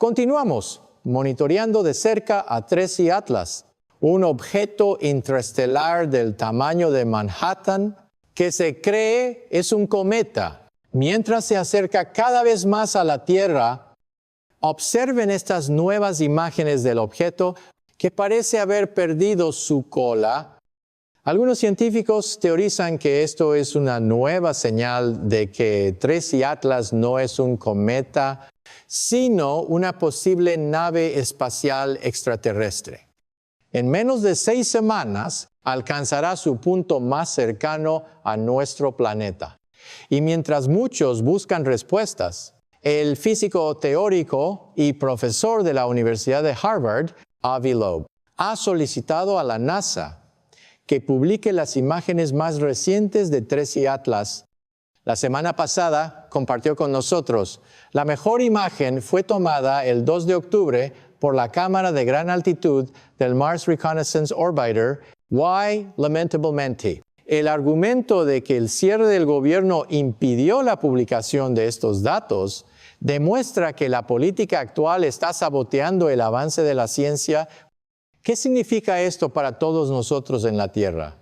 Continuamos monitoreando de cerca a Tracy Atlas, un objeto interestelar del tamaño de Manhattan que se cree es un cometa. Mientras se acerca cada vez más a la Tierra, observen estas nuevas imágenes del objeto que parece haber perdido su cola. Algunos científicos teorizan que esto es una nueva señal de que Tracy Atlas no es un cometa, sino una posible nave espacial extraterrestre. En menos de 6 semanas alcanzará su punto más cercano a nuestro planeta. Y mientras muchos buscan respuestas, el físico teórico y profesor de la Universidad de Harvard, Avi Loeb, ha solicitado a la NASA que publique las imágenes más recientes de Tracy Atlas. La semana pasada compartió con nosotros. La mejor imagen fue tomada el 2 de octubre por la cámara de gran altitud del Mars Reconnaissance Orbiter, Why Lamentablemente. El argumento de que el cierre del gobierno impidió la publicación de estos datos demuestra que la política actual está saboteando el avance de la ciencia. ¿Qué significa esto para todos nosotros en la Tierra?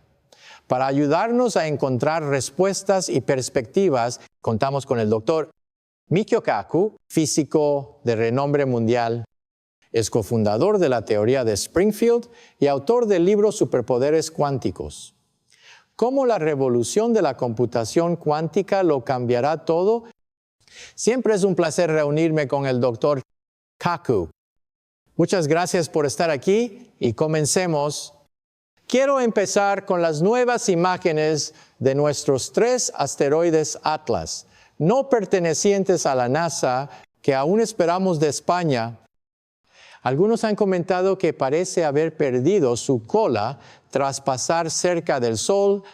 Para ayudarnos a encontrar respuestas y perspectivas, contamos con el doctor Mikio Kaku, físico de renombre mundial. Es cofundador de la teoría de Springfield y autor del libro Superpoderes Cuánticos. ¿Cómo la revolución de la computación cuántica lo cambiará todo? Siempre es un placer reunirme con el doctor Kaku. Muchas gracias por estar aquí y comencemos. Quiero empezar con las nuevas imágenes de nuestros 3 asteroides Atlas, no pertenecientes a la NASA, que aún esperamos de España. Algunos han comentado que parece haber perdido su cola tras pasar cerca del Sol.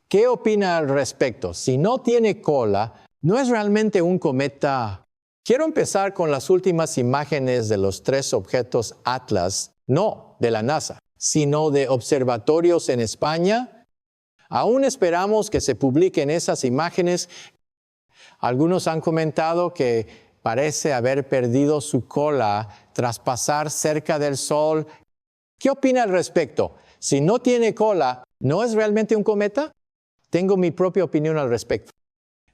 ¿Qué opina al respecto? Si no tiene cola, ¿no es realmente un cometa? Quiero empezar con las últimas imágenes de los 3 objetos Atlas, no de la NASA, sino de observatorios en España. Aún esperamos que se publiquen esas imágenes. Algunos han comentado que parece haber perdido su cola tras pasar cerca del Sol. ¿Qué opina al respecto? Si no tiene cola, ¿no es realmente un cometa? Tengo mi propia opinión al respecto.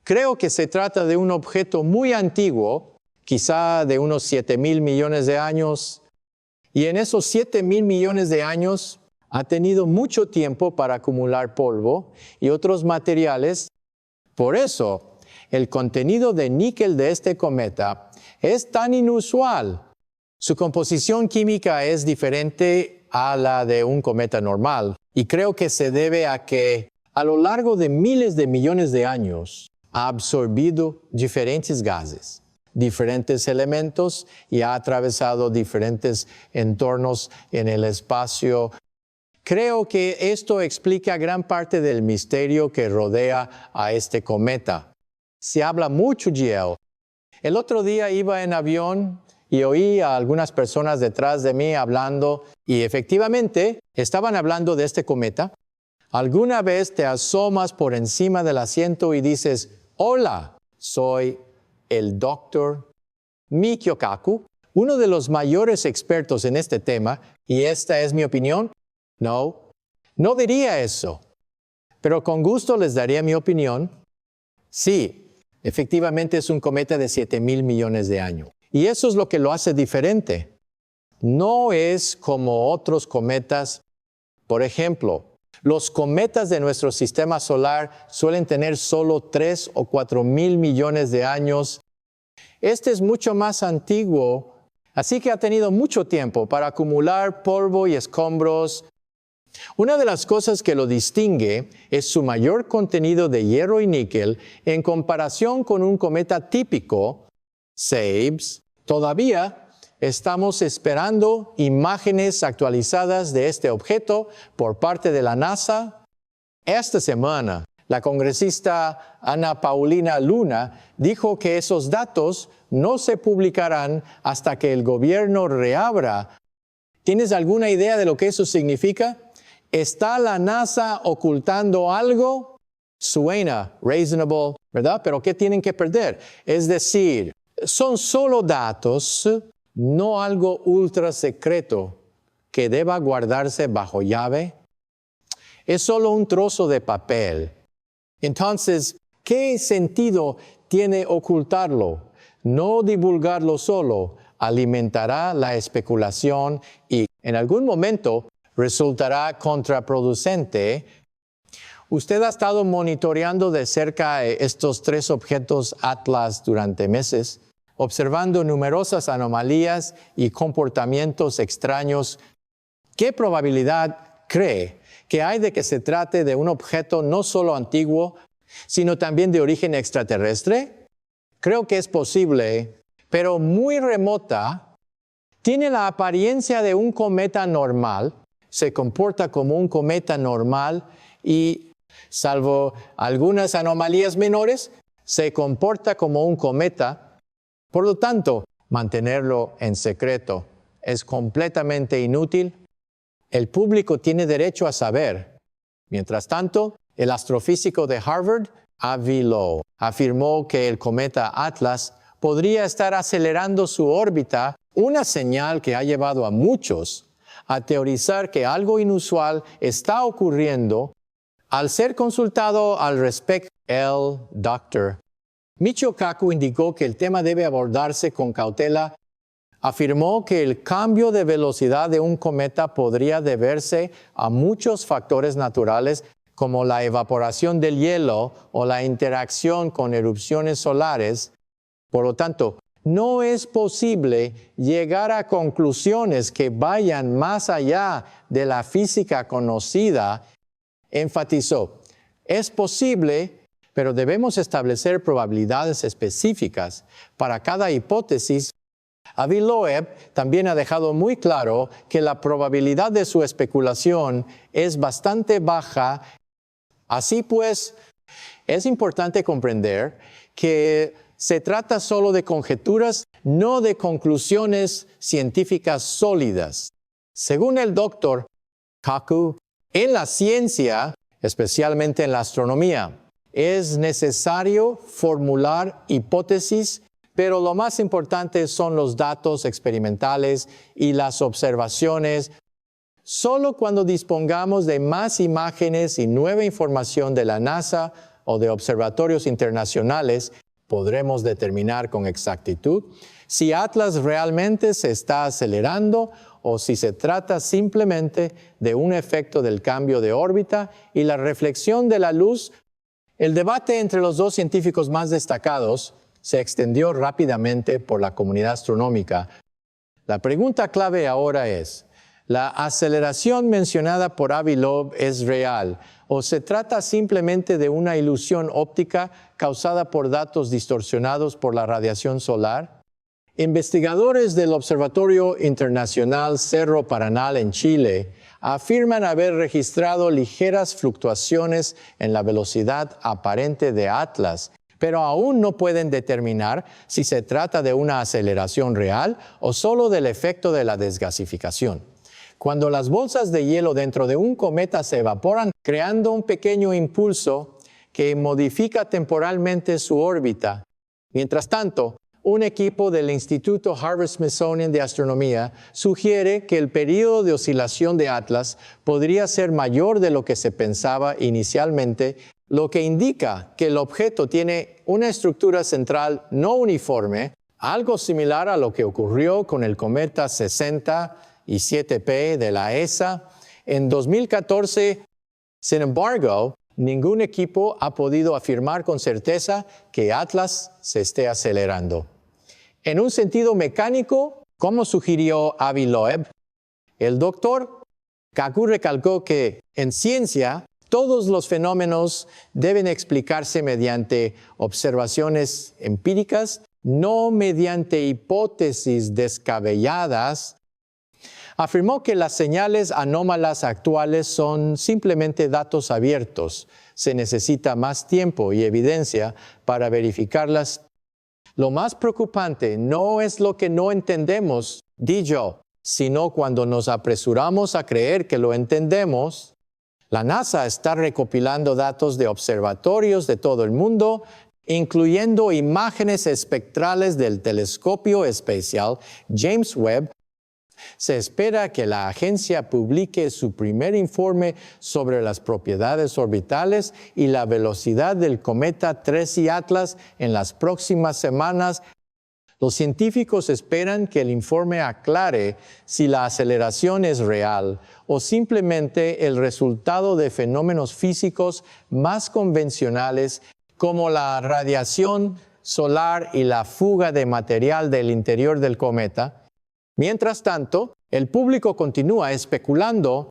Creo que se trata de un objeto muy antiguo, quizá de unos 7,000 millones de años, y en esos 7,000 millones de años ha tenido mucho tiempo para acumular polvo y otros materiales. Por eso, el contenido de níquel de este cometa es tan inusual. Su composición química es diferente a la de un cometa normal, y creo que se debe a que, a lo largo de miles de millones de años, ha absorbido diferentes gases, diferentes elementos y ha atravesado diferentes entornos en el espacio. Creo que esto explica gran parte del misterio que rodea a este cometa. Se habla mucho, Giel. El otro día iba en avión y oí a algunas personas detrás de mí hablando, y efectivamente estaban hablando de este cometa. ¿Alguna vez te asomas por encima del asiento y dices, hola, soy el doctor Mikio Kaku, uno de los mayores expertos en este tema, y esta es mi opinión? No, no diría eso, pero con gusto les daría mi opinión. Sí, efectivamente es un cometa de 7,000 millones de años, y eso es lo que lo hace diferente. No es como otros cometas. Por ejemplo, los cometas de nuestro sistema solar suelen tener solo 3 o 4 mil millones de años. Este es mucho más antiguo, así que ha tenido mucho tiempo para acumular polvo y escombros. Una de las cosas que lo distingue es su mayor contenido de hierro y níquel en comparación con un cometa típico, CEIBS. Todavía estamos esperando imágenes actualizadas de este objeto por parte de la NASA. Esta semana, la congresista Ana Paulina Luna dijo que esos datos no se publicarán hasta que el gobierno reabra. ¿Tienes alguna idea de lo que eso significa? ¿Está la NASA ocultando algo? Suena reasonable, ¿verdad? Pero ¿qué tienen que perder? Es decir, son solo datos, no algo ultra secreto que deba guardarse bajo llave. Es solo un trozo de papel. Entonces, ¿qué sentido tiene ocultarlo? No divulgarlo solo alimentará la especulación y en algún momento resultará contraproducente. Usted ha estado monitoreando de cerca estos 3 objetos Atlas durante meses, observando numerosas anomalías y comportamientos extraños. ¿Qué probabilidad cree que hay de que se trate de un objeto no solo antiguo, sino también de origen extraterrestre? Creo que es posible, pero muy remota. Tiene la apariencia de un cometa normal, se comporta como un cometa normal y, salvo algunas anomalías menores, se comporta como un cometa. Por lo tanto, mantenerlo en secreto es completamente inútil. El público tiene derecho a saber. Mientras tanto, el astrofísico de Harvard, Avi Loeb, afirmó que el cometa Atlas podría estar acelerando su órbita, una señal que ha llevado a muchos a teorizar que algo inusual está ocurriendo. Al ser consultado al respecto, el Dr. Michio Kaku indicó que el tema debe abordarse con cautela. Afirmó que el cambio de velocidad de un cometa podría deberse a muchos factores naturales como la evaporación del hielo o la interacción con erupciones solares. Por lo tanto, no es posible llegar a conclusiones que vayan más allá de la física conocida. Enfatizó, es posible, pero debemos establecer probabilidades específicas para cada hipótesis. Avi Loeb también ha dejado muy claro que la probabilidad de su especulación es bastante baja. Así pues, es importante comprender que se trata solo de conjeturas, no de conclusiones científicas sólidas. Según el Dr. Kaku, en la ciencia, especialmente en la astronomía, es necesario formular hipótesis, pero lo más importante son los datos experimentales y las observaciones. Solo cuando dispongamos de más imágenes y nueva información de la NASA o de observatorios internacionales, podremos determinar con exactitud si Atlas realmente se está acelerando o si se trata simplemente de un efecto del cambio de órbita y la reflexión de la luz. El debate entre los 2 científicos más destacados se extendió rápidamente por la comunidad astronómica. La pregunta clave ahora es, ¿la aceleración mencionada por Avi Loeb es real o se trata simplemente de una ilusión óptica causada por datos distorsionados por la radiación solar? Investigadores del Observatorio Internacional Cerro Paranal en Chile afirman haber registrado ligeras fluctuaciones en la velocidad aparente de Atlas, pero aún no pueden determinar si se trata de una aceleración real o solo del efecto de la desgasificación. Cuando las bolsas de hielo dentro de un cometa se evaporan, creando un pequeño impulso que modifica temporalmente su órbita. Mientras tanto, un equipo del Instituto Harvard-Smithsonian de Astronomía sugiere que el período de oscilación de Atlas podría ser mayor de lo que se pensaba inicialmente, lo que indica que el objeto tiene una estructura central no uniforme, algo similar a lo que ocurrió con el cometa 67P de la ESA. En 2014, sin embargo, ningún equipo ha podido afirmar con certeza que Atlas se esté acelerando. En un sentido mecánico, como sugirió Avi Loeb, el Dr. Kaku recalcó que en ciencia todos los fenómenos deben explicarse mediante observaciones empíricas, no mediante hipótesis descabelladas. Afirmó que las señales anómalas actuales son simplemente datos abiertos. Se necesita más tiempo y evidencia para verificarlas. Lo más preocupante no es lo que no entendemos, di yo, sino cuando nos apresuramos a creer que lo entendemos. La NASA está recopilando datos de observatorios de todo el mundo. incluyendo imágenes espectrales del telescopio espacial James Webb. Se espera que la agencia publique su primer informe sobre las propiedades orbitales y la velocidad del cometa TRESI Atlas en las próximas semanas. Los científicos esperan que el informe aclare si la aceleración es real o simplemente el resultado de fenómenos físicos más convencionales como la radiación solar y la fuga de material del interior del cometa. Mientras tanto, el público continúa especulando.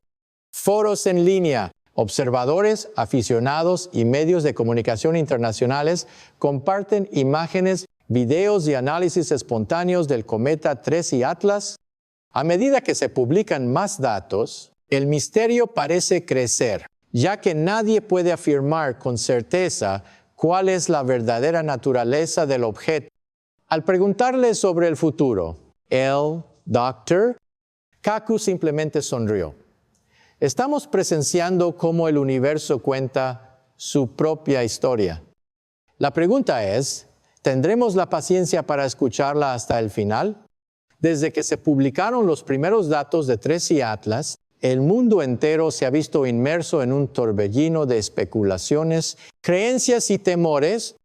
Foros en línea, observadores, aficionados y medios de comunicación internacionales comparten imágenes, videos y análisis espontáneos del cometa TRESI Atlas. A medida que se publican más datos, el misterio parece crecer, ya que nadie puede afirmar con certeza cuál es la verdadera naturaleza del objeto. Al preguntarle sobre el futuro, Dr. Kaku simplemente sonrió. Estamos presenciando cómo el universo cuenta su propia historia. La pregunta es, ¿tendremos la paciencia para escucharla hasta el final? Desde que se publicaron los primeros datos de TRESI Atlas, el mundo entero se ha visto inmerso en un torbellino de especulaciones, creencias y temores.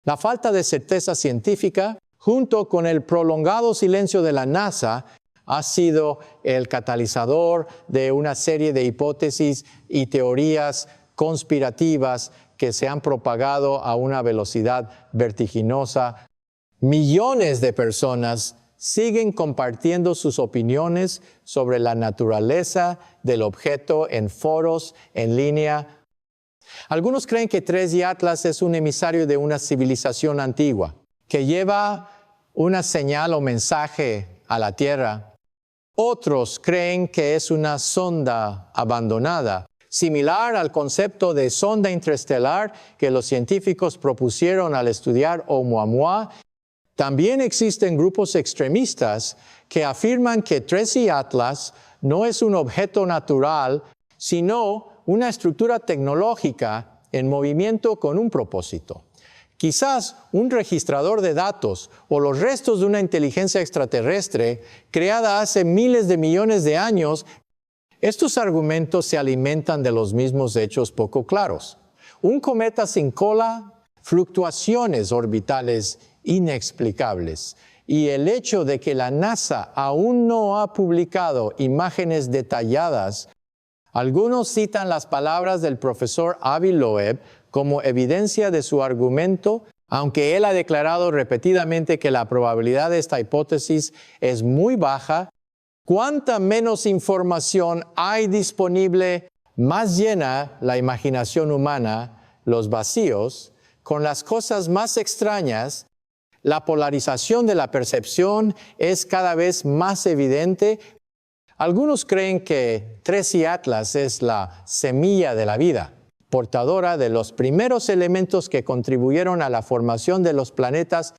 La falta de certeza científica, junto con el prolongado silencio de la NASA, ha sido el catalizador de una serie de hipótesis y teorías conspirativas que se han propagado a una velocidad vertiginosa. Millones de personas siguen compartiendo sus opiniones sobre la naturaleza del objeto en foros en línea. Algunos creen que TRESI Atlas es un emisario de una civilización antigua, que lleva una señal o mensaje a la Tierra. Otros creen que es una sonda abandonada, similar al concepto de sonda interestelar que los científicos propusieron al estudiar Oumuamua. También existen grupos extremistas que afirman que TRESI Atlas no es un objeto natural, sino una estructura tecnológica en movimiento con un propósito. Quizás un registrador de datos o los restos de una inteligencia extraterrestre creada hace miles de millones de años. Estos argumentos se alimentan de los mismos hechos poco claros. Un cometa sin cola, fluctuaciones orbitales inexplicables y el hecho de que la NASA aún no ha publicado imágenes detalladas. Algunos citan las palabras del profesor Avi Loeb como evidencia de su argumento, aunque él ha declarado repetidamente que la probabilidad de esta hipótesis es muy baja. Cuanta menos información hay disponible, más llena la imaginación humana, los vacíos, con las cosas más extrañas. La polarización de la percepción es cada vez más evidente. Algunos creen que TRESI Atlas es la semilla de la vida, portadora de los primeros elementos que contribuyeron a la formación de los planetas.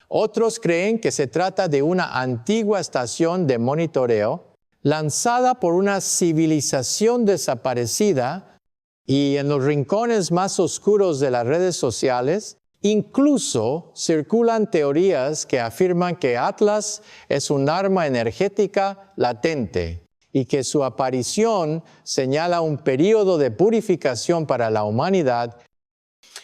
Otros creen que se trata de una antigua estación de monitoreo lanzada por una civilización desaparecida, y en los rincones más oscuros de las redes sociales incluso circulan teorías que afirman que Atlas es un arma energética latente y que su aparición señala un periodo de purificación para la humanidad.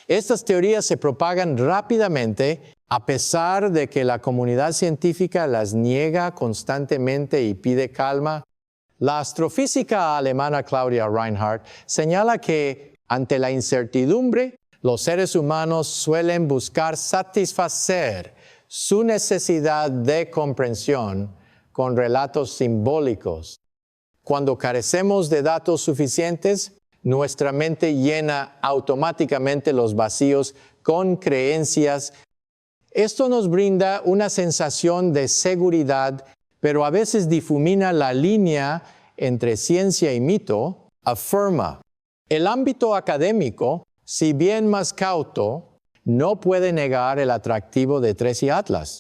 Estas teorías se propagan rápidamente a pesar de que la comunidad científica las niega constantemente y pide calma. La astrofísica alemana Claudia Reinhardt señala que ante la incertidumbre, los seres humanos suelen buscar satisfacer su necesidad de comprensión con relatos simbólicos. Cuando carecemos de datos suficientes, nuestra mente llena automáticamente los vacíos con creencias. Esto nos brinda una sensación de seguridad, pero a veces difumina la línea entre ciencia y mito. Afirma: el ámbito académico, si bien más cauto, no puede negar el atractivo de TRESI Atlas.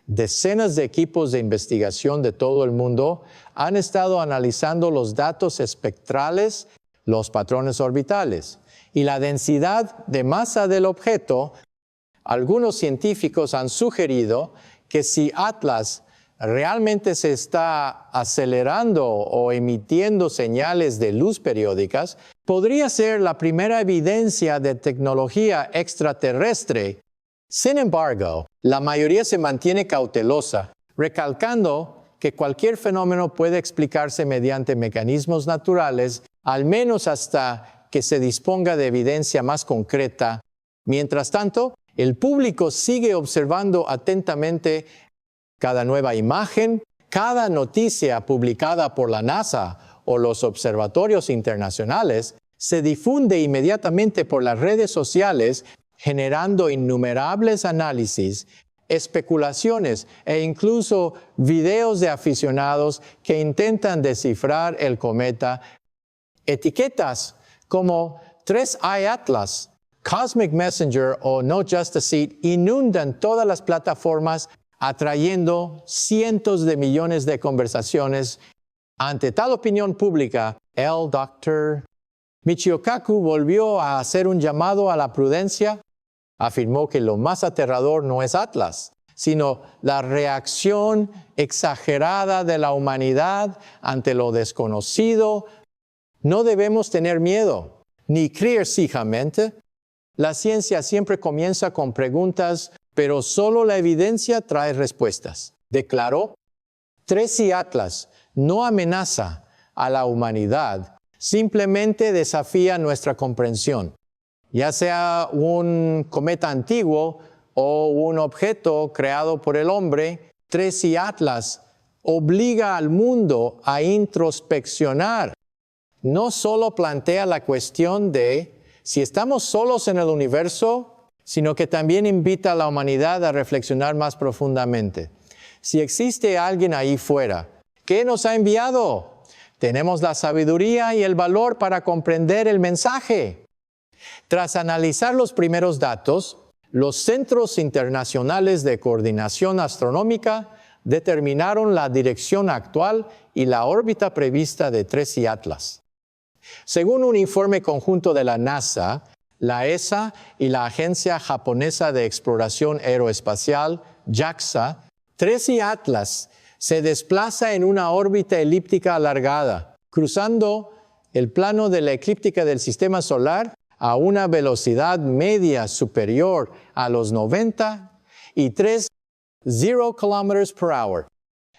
Decenas de equipos de investigación de todo el mundo han estado analizando los datos espectrales, los patrones orbitales y la densidad de masa del objeto Algunos científicos han sugerido que si Atlas realmente se está acelerando o emitiendo señales de luz periódicas, podría ser la primera evidencia de tecnología extraterrestre. Sin embargo, la mayoría se mantiene cautelosa, recalcando que cualquier fenómeno puede explicarse mediante mecanismos naturales, al menos hasta que se disponga de evidencia más concreta. Mientras tanto, el público sigue observando atentamente cada nueva imagen, cada noticia publicada por la NASA o los observatorios internacionales se difunde inmediatamente por las redes sociales, generando innumerables análisis, especulaciones e incluso videos de aficionados que intentan descifrar el cometa. Etiquetas como 3I Atlas, Cosmic Messenger o No Just a Seed inundan todas las plataformas, atrayendo cientos de millones de conversaciones. Ante tal opinión pública, el Dr. Michio Kaku volvió a hacer un llamado a la prudencia. Afirmó que lo más aterrador no es Atlas, sino la reacción exagerada de la humanidad ante lo desconocido. No debemos tener miedo, ni creer ciegamente. La ciencia siempre comienza con preguntas, pero solo la evidencia trae respuestas. Declaró, 3I Atlas no amenaza a la humanidad, simplemente desafía nuestra comprensión. Ya sea un cometa antiguo o un objeto creado por el hombre, 3I Atlas obliga al mundo a introspeccionar. No solo plantea la cuestión de si estamos solos en el universo, sino que también invita a la humanidad a reflexionar más profundamente. Si existe alguien ahí fuera, ¿qué nos ha enviado? Tenemos la sabiduría y el valor para comprender el mensaje. Tras analizar los primeros datos, los Centros Internacionales de Coordinación Astronómica determinaron la dirección actual y la órbita prevista de 3I Atlas. Según un informe conjunto de la NASA, la ESA y la Agencia Japonesa de Exploración Aeroespacial, JAXA, 3I Atlas se desplaza en una órbita elíptica alargada, cruzando el plano de la eclíptica del Sistema Solar a una velocidad media superior a los 93 km/h.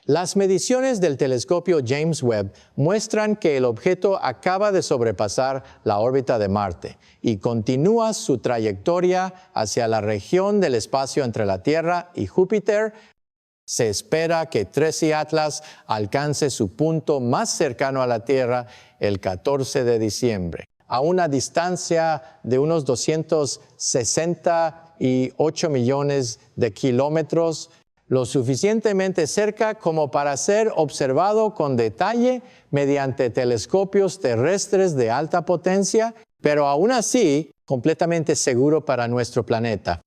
Las mediciones del telescopio James Webb muestran que el objeto acaba de sobrepasar la órbita de Marte y continúa su trayectoria hacia la región del espacio entre la Tierra y Júpiter. Se espera que 3I Atlas alcance su punto más cercano a la Tierra el 14 de diciembre, a una distancia de unos 268 millones de kilómetros, lo suficientemente cerca como para ser observado con detalle mediante telescopios terrestres de alta potencia, pero aún así completamente seguro para nuestro planeta.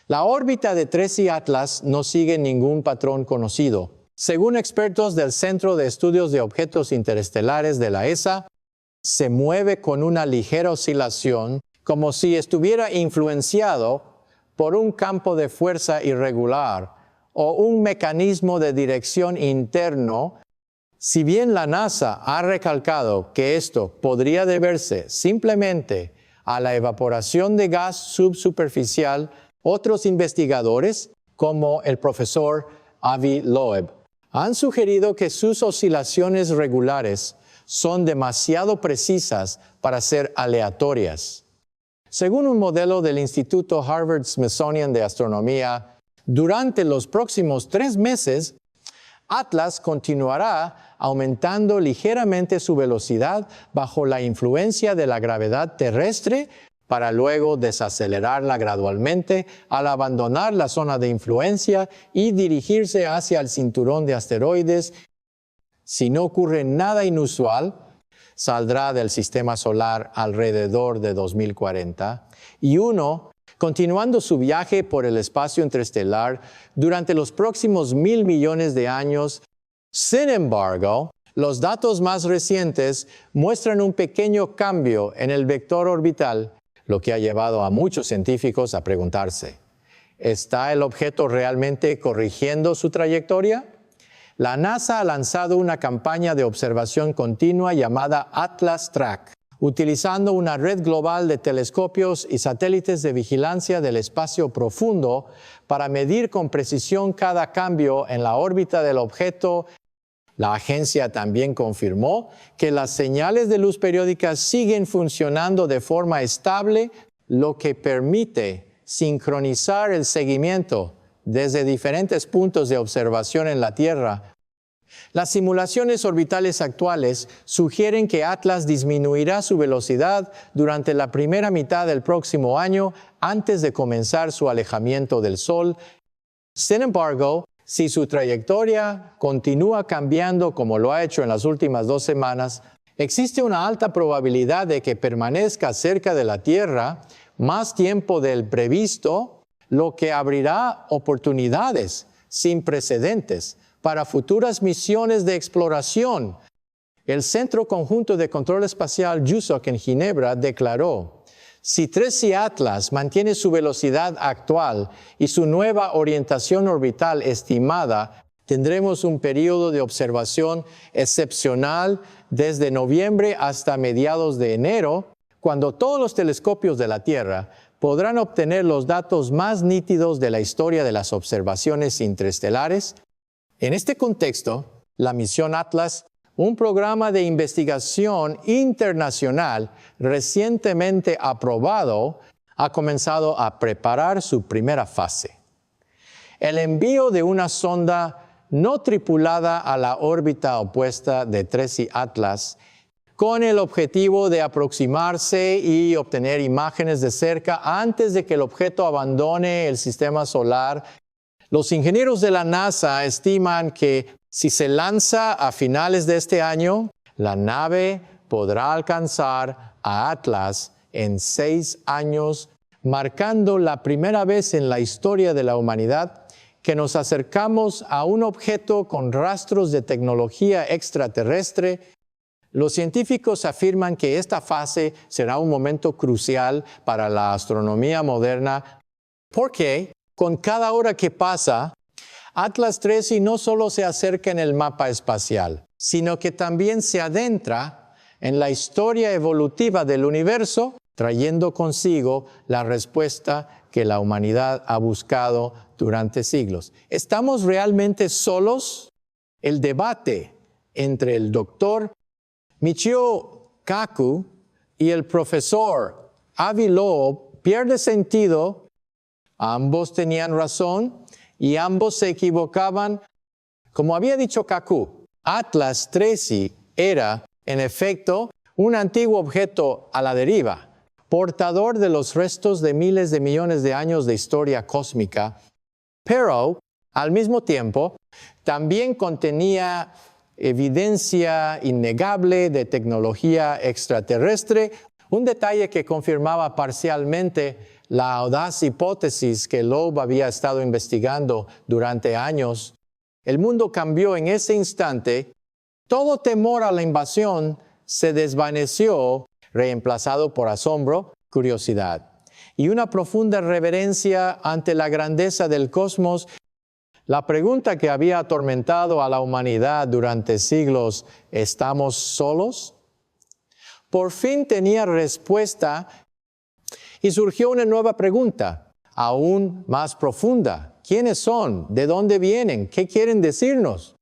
La órbita de 3I Atlas no sigue ningún patrón conocido. Según expertos del Centro de Estudios de Objetos Interestelares de la ESA, se mueve con una ligera oscilación como si estuviera influenciado por un campo de fuerza irregular o un mecanismo de dirección interno. Si bien la NASA ha recalcado que esto podría deberse simplemente a la evaporación de gas subsuperficial, otros investigadores, como el profesor Avi Loeb, han sugerido que sus oscilaciones regulares son demasiado precisas para ser aleatorias. Según un modelo del Instituto Harvard-Smithsonian de Astronomía, durante los próximos 3 meses, Atlas continuará aumentando ligeramente su velocidad bajo la influencia de la gravedad terrestre para luego desacelerarla gradualmente al abandonar la zona de influencia y dirigirse hacia el cinturón de asteroides. Si no ocurre nada inusual, saldrá del sistema solar alrededor de 2040 y continuando su viaje por el espacio interestelar durante los próximos 1,000 millones de años. Sin embargo, los datos más recientes muestran un pequeño cambio en el vector orbital, lo que ha llevado a muchos científicos a preguntarse, ¿Está el objeto realmente corrigiendo su trayectoria? La NASA ha lanzado una campaña de observación continua llamada Atlas Track, utilizando una red global de telescopios y satélites de vigilancia del espacio profundo para medir con precisión cada cambio en la órbita del objeto. La agencia también confirmó que las señales de luz periódicas siguen funcionando de forma estable, lo que permite sincronizar el seguimiento desde diferentes puntos de observación en la Tierra. Las simulaciones orbitales actuales sugieren que Atlas disminuirá su velocidad durante la primera mitad del próximo año antes de comenzar su alejamiento del Sol. Sin embargo, si su trayectoria continúa cambiando como lo ha hecho en las últimas 2 semanas, existe una alta probabilidad de que permanezca cerca de la Tierra más tiempo del previsto, lo que abrirá oportunidades sin precedentes para futuras misiones de exploración. El Centro Conjunto de Control Espacial JUSOC en Ginebra declaró: si Tracy Atlas mantiene su velocidad actual y su nueva orientación orbital estimada, tendremos un periodo de observación excepcional desde noviembre hasta mediados de enero, cuando todos los telescopios de la Tierra podrán obtener los datos más nítidos de la historia de las observaciones interestelares. En este contexto, la misión Atlas, un programa de investigación internacional recientemente aprobado, ha comenzado a preparar su primera fase. El envío de una sonda no tripulada a la órbita opuesta de Tracy Atlas, con el objetivo de aproximarse y obtener imágenes de cerca antes de que el objeto abandone el sistema solar. Los ingenieros de la NASA estiman que si se lanza a finales de este año, la nave podrá alcanzar a Atlas en 6 años, marcando la primera vez en la historia de la humanidad que nos acercamos a un objeto con rastros de tecnología extraterrestre. Los científicos afirman que esta fase será un momento crucial para la astronomía moderna porque con cada hora que pasa, Atlas Tracy no solo se acerca en el mapa espacial, sino que también se adentra en la historia evolutiva del universo, trayendo consigo la respuesta que la humanidad ha buscado durante siglos. ¿Estamos realmente solos? El debate entre el doctor Michio Kaku y el profesor Avi Loeb pierde sentido. Ambos tenían razón y ambos se equivocaban. Como había dicho Kaku, Atlas Tracy era, en efecto, un antiguo objeto a la deriva, portador de los restos de miles de millones de años de historia cósmica, pero, al mismo tiempo, también contenía evidencia innegable de tecnología extraterrestre, un detalle que confirmaba parcialmente la audaz hipótesis que Loeb había estado investigando durante años. El mundo cambió en ese instante. Todo temor a la invasión se desvaneció, reemplazado por asombro, curiosidad y una profunda reverencia ante la grandeza del cosmos. La pregunta que había atormentado a la humanidad durante siglos, ¿estamos solos?, por fin tenía respuesta y surgió una nueva pregunta, aún más profunda. ¿Quiénes son? ¿De dónde vienen? ¿Qué quieren decirnos?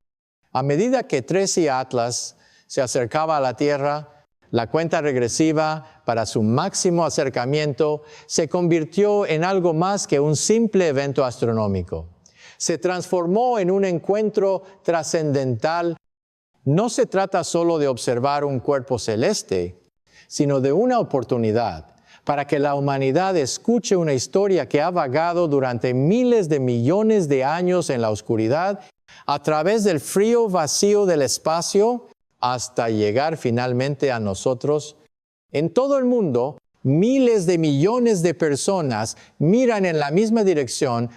A medida que Tracy Atlas se acercaba a la Tierra, la cuenta regresiva para su máximo acercamiento se convirtió en algo más que un simple evento astronómico. Se transformó en un encuentro trascendental. No se trata solo de observar un cuerpo celeste, sino de una oportunidad para que la humanidad escuche una historia que ha vagado durante miles de millones de años en la oscuridad, a través del frío vacío del espacio, hasta llegar finalmente a nosotros. En todo el mundo, miles de millones de personas miran en la misma dirección.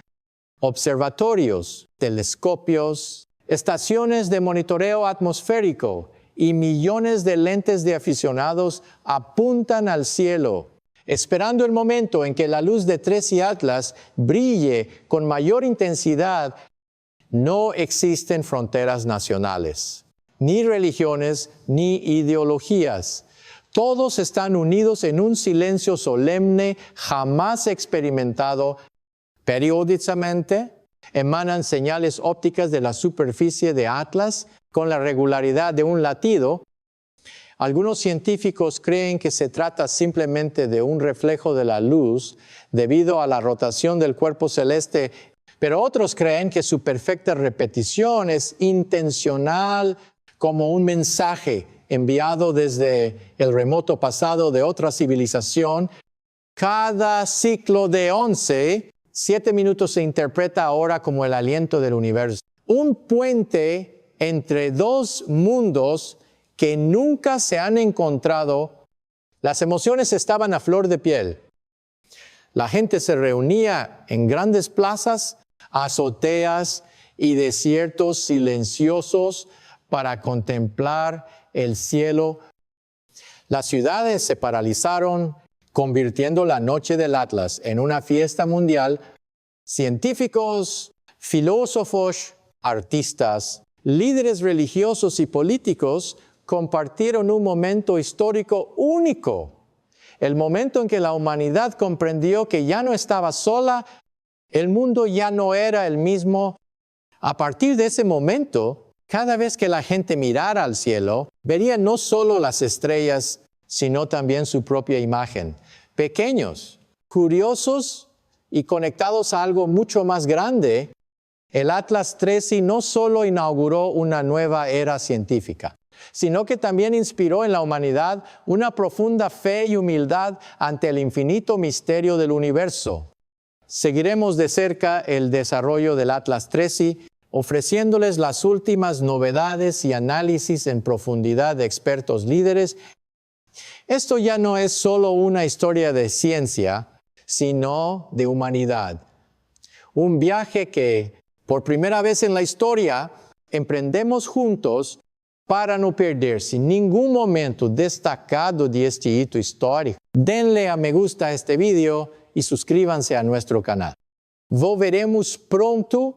Observatorios, telescopios, estaciones de monitoreo atmosférico y millones de lentes de aficionados apuntan al cielo, esperando el momento en que la luz de Tracy Atlas brille con mayor intensidad. No existen fronteras nacionales, ni religiones, ni ideologías. Todos están unidos en un silencio solemne jamás experimentado. Periódicamente emanan señales ópticas de la superficie de Atlas con la regularidad de un latido. Algunos científicos creen que se trata simplemente de un reflejo de la luz debido a la rotación del cuerpo celeste, pero otros creen que su perfecta repetición es intencional como un mensaje enviado desde el remoto pasado de otra civilización. Cada ciclo de 11, 7 minutos se interpreta ahora como el aliento del universo. Un puente entre dos mundos que nunca se han encontrado. Las emociones estaban a flor de piel. La gente se reunía en grandes plazas, azoteas y desiertos silenciosos para contemplar el cielo. Las ciudades se paralizaron, convirtiendo la noche del Atlas en una fiesta mundial. Científicos, filósofos, artistas, líderes religiosos y políticos compartieron un momento histórico único. El momento en que la humanidad comprendió que ya no estaba sola, el mundo ya no era el mismo. A partir de ese momento, cada vez que la gente mirara al cielo, vería no solo las estrellas, sino también su propia imagen. Pequeños, curiosos y conectados a algo mucho más grande, el Atlas Tracy no solo inauguró una nueva era científica, sino que también inspiró en la humanidad una profunda fe y humildad ante el infinito misterio del universo. Seguiremos de cerca el desarrollo del Atlas Tracy, ofreciéndoles las últimas novedades y análisis en profundidad de expertos líderes. Esto ya no es solo una historia de ciencia, sino de humanidad. Un viaje que, por primera vez en la historia, emprendemos juntos para no perderse ningún momento destacado de este hito histórico. Denle a me gusta a este video y suscríbanse a nuestro canal. Volveremos pronto